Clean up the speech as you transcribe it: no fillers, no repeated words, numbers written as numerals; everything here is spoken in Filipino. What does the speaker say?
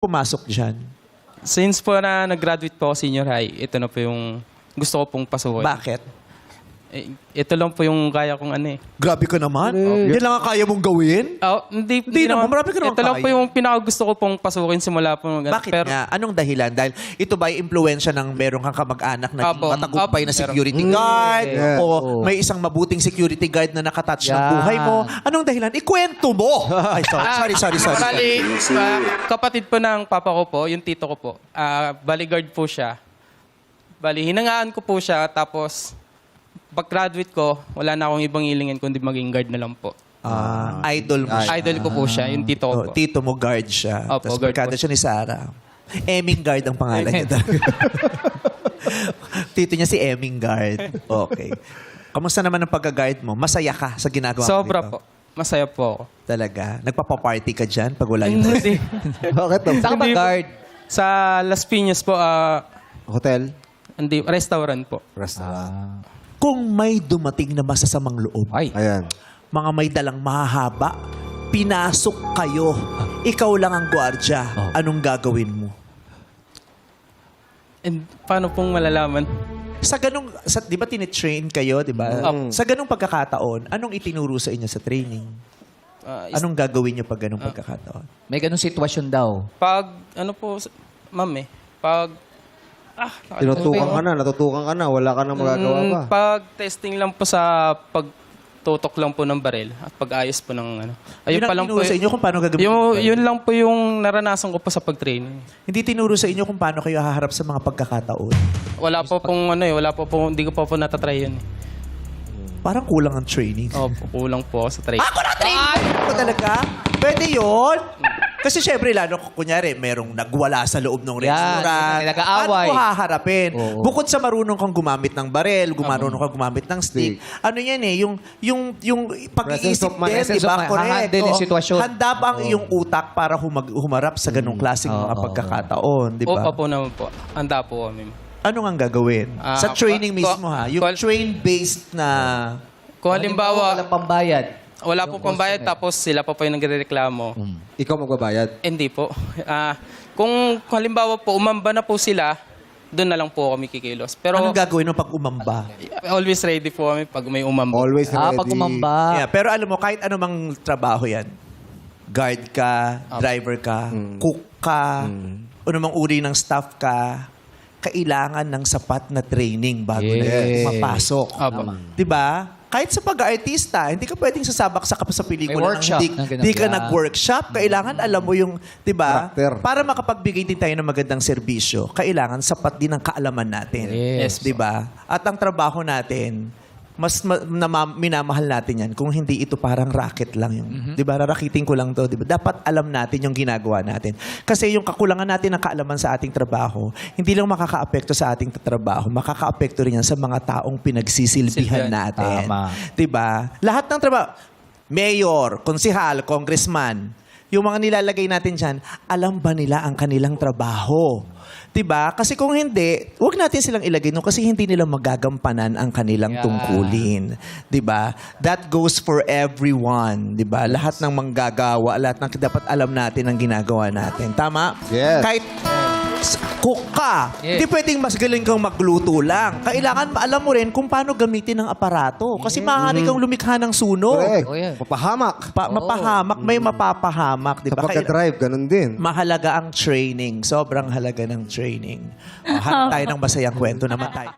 pumasok dyan? Since po na nag-graduate po ako senior high, ito na po yung gusto ko pong pasukin. Bakit? Ito lang po yung kaya kong ano eh. Grabe ka naman. Yan lang ang kaya mong gawin? Hindi naman, marami ka naman ito lang kaya. po yung pinaka-gusto ko pong pasukin simula po. Bakit nga? Anong dahilan? Dahil ito ba yung impluensya ng meron kang kamag-anak na Opo. matagumpay na Opo, security guard? Yeah. O may isang mabuting security guard na nakatouch ng buhay mo? Anong dahilan? Ikwento mo! Ay, sorry. Bali, kapatid po ng papa ko po, yung tito ko po, bodyguard po siya. Bali, hinangaan ko po siya, tapos pag-graduate ko, wala na akong ibang hilingin kundi maging guard na lang po. Idol mo siya. Idol ko po siya, yung tito ko po. Tito mo guard siya. Opo, Tapos guard barkada po siya ni Sarah. Eming Guard ang pangalan niya. Tito niya si Eming Guard. Okay. Kamusta naman ang pagka-guard mo? Masaya ka sa ginagawa mo Sobra dito? po. Masaya po ako. Talaga? Nagpapaparty ka dyan pag wala yung Hindi. Bakit to? Saan ka ba Hindi po. guard? Sa Las Piñas po, Hotel? hindi, restaurant po. Restaurant. Kung may dumating na masasamang loob, Ay. Ayan. mga may dalang mahahaba, pinasok kayo, ikaw lang ang gwardya, anong gagawin mo? And paano pong malalaman? Di ba tinitrain kayo, di ba? Sa ganong pagkakataon, anong itinuro sa inyo sa training? Anong gagawin niyo pag ganong pagkakataon? May ganun sitwasyon daw. Pag, ano po, ma'am eh, pag, Natutukan ka na, wala ka nang magagawa pa. Pag testing lang po sa pagtutok lang po ng baril at pag-ayos po ng ano. Yun ang tinuro sa inyo kung paano gagawin Yun lang po yung naranasan ko po sa pag-training. Hindi tinuro sa inyo kung paano kayo haharap sa mga pagkakataon. Wala po pong ano eh, hindi ko pa po natatry yun eh. Parang kulang ang training. Opo, kulang po ako sa training. Ako na training! Ako talaga? Pwede yun? Kasi syempre, lalo kunyari, merong nagwala sa loob ng restaurant. may nag-aaway. Paano mo haharapin? Oo. Bukod sa marunong kang gumamit ng barel, marunong kang gumamit ng stick. Ano yan eh, yung pag-iisip Presence of mind. din, di ba? Presence of mind. Correct. Hahandle yung Oo. sitwasyon. Handa ba ang iyong utak para humarap sa ganong klaseng mga pagkakataon, di ba? Opo po naman po. Handa po kami. Ano ang gagawin? Sa training mismo ha? Yung train-based na... Kung halimbawa, Walang pambayad. wala po pambayad tapos sila pa po yung nagrereklamo. Ikaw magbabayad. Hindi po. Kung halimbawa po, umamba na po sila, doon na lang po kami kikilos. Pero Anong gagawin mo pag umamba? always ready po kami pag may umamba. Always ready. Pag umamba. Yeah, pero alam mo, kahit anumang trabaho yan, guard ka, driver ka, cook ka, anumang uri ng staff ka, kailangan ng sapat na training bago na Yes. mapasok. Opo. Diba? Kahit sa pag-artista, hindi ka pwedeng sasabak sa sa pelikula May workshop nang na hindi ka ginagawa. nag-workshop. Kailangan alam mo yung, di ba? Karakter. Para makapagbigay din tayo ng magandang serbisyo, kailangan sapat din ang kaalaman natin. Yes. Di ba? At ang trabaho natin, minamahal natin yan kung hindi ito parang racket lang yung, di ba? Rarakitin ko lang to, di ba? Dapat alam natin yung ginagawa natin. Kasi yung kakulangan natin ng kaalaman sa ating trabaho, hindi lang makakaapekto sa ating trabaho, makakaapekto rin yan sa mga taong pinagsisilbihan natin. Tama. Di ba? Lahat ng trabaho, mayor, konsihal, congressman, yung mga nilalagay natin dyan, alam ba nila ang kanilang trabaho? Diba? Kasi kung hindi, huwag natin silang ilagay no kasi hindi nila magagampanan ang kanilang tungkulin. Diba? That goes for everyone. Diba? Lahat ng manggagawa, lahat ng dapat alam natin ang ginagawa natin. Tama? Yes. Kahit cook ka, Yes. hindi pwedeng mas galing kang magluto lang. Kailangan alam mo rin kung paano gamitin ang aparato. Kasi maaari kang lumikha ng sunog. Correct. Oh, yeah. Papahamak. Mapahamak, may mapapahamak. Sa Diba? pagka-drive, ganun din. Mahalaga ang training. Sobrang halaga ng training. Hanap tayo ng masayang kwento naman tayo.